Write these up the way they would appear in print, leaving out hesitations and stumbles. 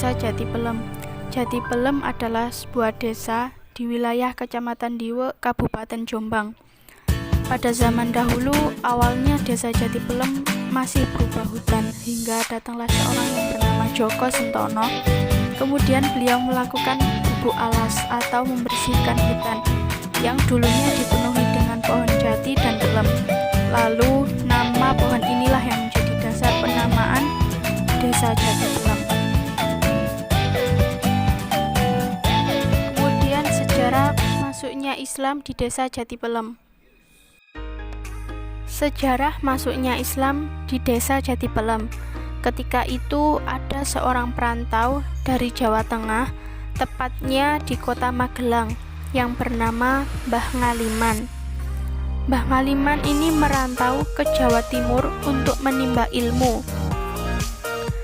Desa Jati Pelem. Jati Pelem adalah sebuah desa di wilayah Kecamatan Diwe, Kabupaten Jombang. Pada zaman dahulu, awalnya Desa Jati Pelem masih berupa hutan, hingga datanglah seorang yang bernama Joko Sentono. Kemudian beliau melakukan bubuk alas atau membersihkan hutan yang dulunya dipenuhi dengan pohon jati dan pelem. Lalu nama pohon inilah yang menjadi dasar penamaan Desa Jati Pelem. Kemudian sejarah masuknya Islam di Desa Jati Pelem. Sejarah masuknya Islam di Desa Jati Pelem. Ketika itu ada seorang perantau dari Jawa Tengah, tepatnya di kota Magelang, yang bernama Mbah Ngaliman. Mbah Ngaliman ini merantau ke Jawa Timur untuk menimba ilmu.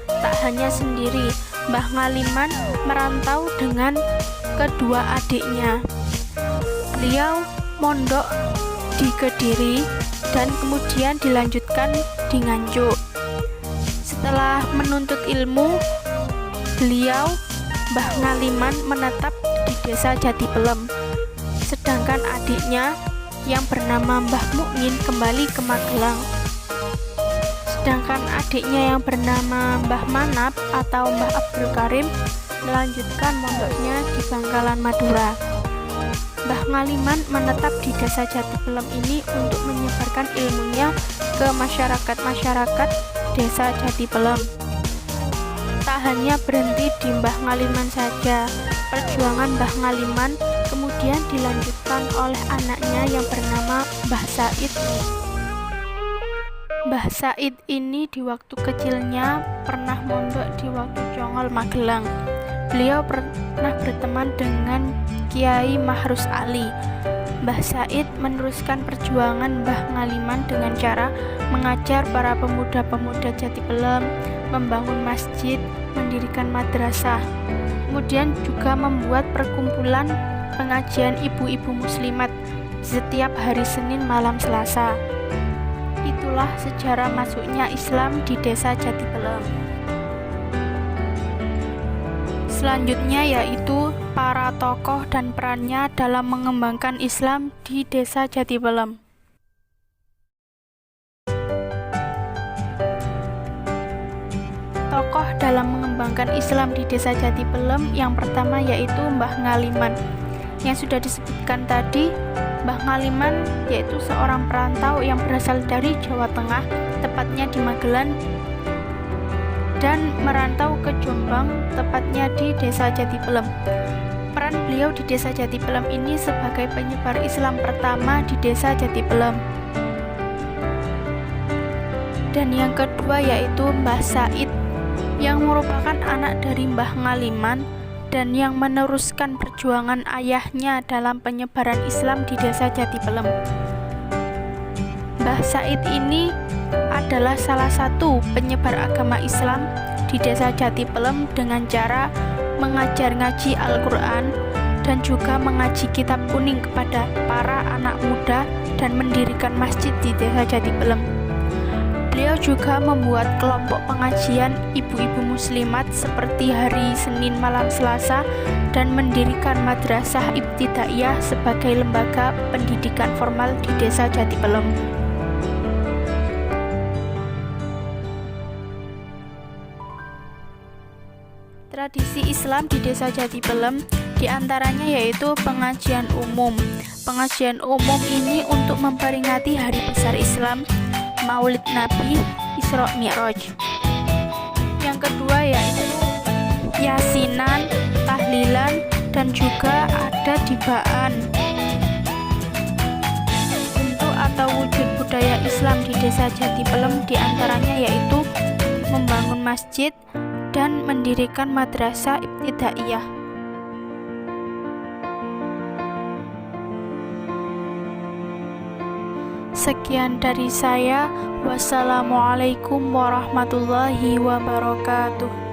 Tak hanya sendiri, Mbah Ngaliman merantau dengan kedua adiknya. Beliau mondok di Kediri dan kemudian dilanjutkan di Nganjuk. Setelah menuntut ilmu, beliau Mbah Ngaliman menetap di Desa Jati Pelem. Sedangkan adiknya yang bernama Mbah Mukmin kembali ke Magelang. Sedangkan adiknya yang bernama Mbah Manap atau Mbah Abdul Karim melanjutkan mondoknya di Bangkalan, Madura. Mbah Ngaliman menetap di Desa Jati Pelem ini untuk menyebarkan ilmunya ke masyarakat Desa Jati Pelem. Tak hanya berhenti di Mbah Ngaliman saja, perjuangan Mbah Ngaliman kemudian dilanjutkan oleh anaknya yang bernama Mbah Said. Mbah Said ini di waktu kecilnya pernah mondok di waktu Congol, Magelang. Beliau pernah berteman dengan Kiai Mahrus Ali. Mbah Said meneruskan perjuangan Mbah Ngaliman dengan cara mengajar para pemuda-pemuda Jati Pelem, membangun masjid, mendirikan madrasah. Kemudian juga membuat perkumpulan pengajian ibu-ibu muslimat setiap hari Senin malam Selasa. Itulah sejarah masuknya Islam di Desa Jati Pelem. Selanjutnya yaitu para tokoh dan perannya dalam mengembangkan Islam di Desa Jati Pelem. Tokoh dalam mengembangkan Islam di Desa Jati Pelem yang pertama yaitu Mbah Ngaliman. Yang sudah disebutkan tadi, Mbah Ngaliman yaitu seorang perantau yang berasal dari Jawa Tengah, tepatnya di Magelang, dan merantau ke Jombang, tepatnya di Desa Jati Pelem. Peran beliau di Desa Jati Pelem ini sebagai penyebar Islam pertama di Desa Jati Pelem. Dan yang kedua yaitu Mbah Said, yang merupakan anak dari Mbah Ngaliman dan yang meneruskan perjuangan ayahnya dalam penyebaran Islam di Desa Jati Pelem. Mbah Said ini adalah salah satu penyebar agama Islam di Desa Jati Pelem dengan cara mengajar ngaji Al-Quran dan juga mengaji kitab kuning kepada para anak muda dan mendirikan masjid di Desa Jati Pelem. Beliau juga membuat kelompok pengajian ibu-ibu muslimat seperti hari Senin malam Selasa dan mendirikan madrasah ibtidaiyah sebagai lembaga pendidikan formal di Desa Jati Pelem. Tradisi Islam di Desa Jati Pelem diantaranya yaitu pengajian umum. Pengajian umum ini untuk memperingati hari besar Islam, Maulid Nabi, Isra Mi'raj. Yang kedua yaitu yasinan, tahlilan, dan juga ada dibaan. Bentuk atau wujud budaya Islam di Desa Jati Pelem diantaranya yaitu membangun masjid dan mendirikan madrasah ibtidaiyah. Sekian dari saya. Wassalamualaikum warahmatullahi wabarakatuh.